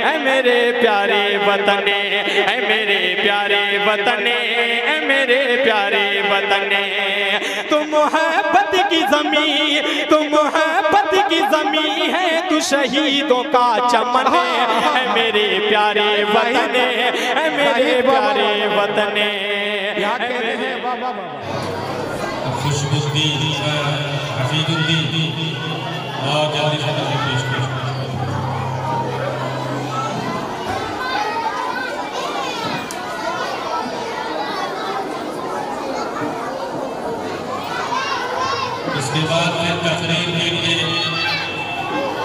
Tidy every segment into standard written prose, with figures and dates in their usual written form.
ऐ मेरे प्यारे वतने, ऐ मेरे प्यारे वतने, ऐ मेरे प्यारे वतने। तुम मोहब्बत की ज़मीं, तुम मोहब्बत की ज़मीं है, तू शहीदों का चमन है। ऐ मेरे प्यारे वतने, ऐ मेरे प्यारे वतने। खुशबुद्दीन हफीजुद्दीन और जल्दी से जल्दी पेश पेश इसके बाद फिर तकरीर के लिए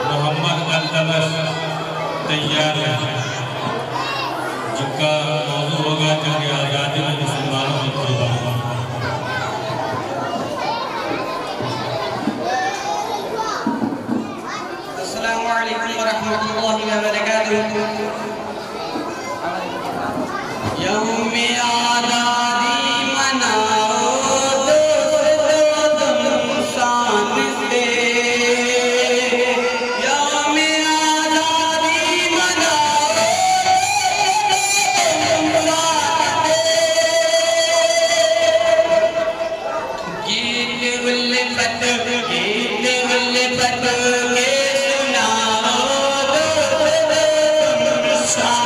मोहम्मद अल्तमश तैयार है, जिनका मौजूद होगा जंग आज़ादी में मुसलमानों की कुर्बानी। अस्सलामु अलैकुम वरहमतुल्लाहि वबरकातुहू। यौमे आज़ादी मनाओ दोस्तों तुम शान से, यौमे आज़ादी मनाओ तुम शान से। गीत उल्फत, गीत उल्फत के सुनाओ दोस्तों तुम शान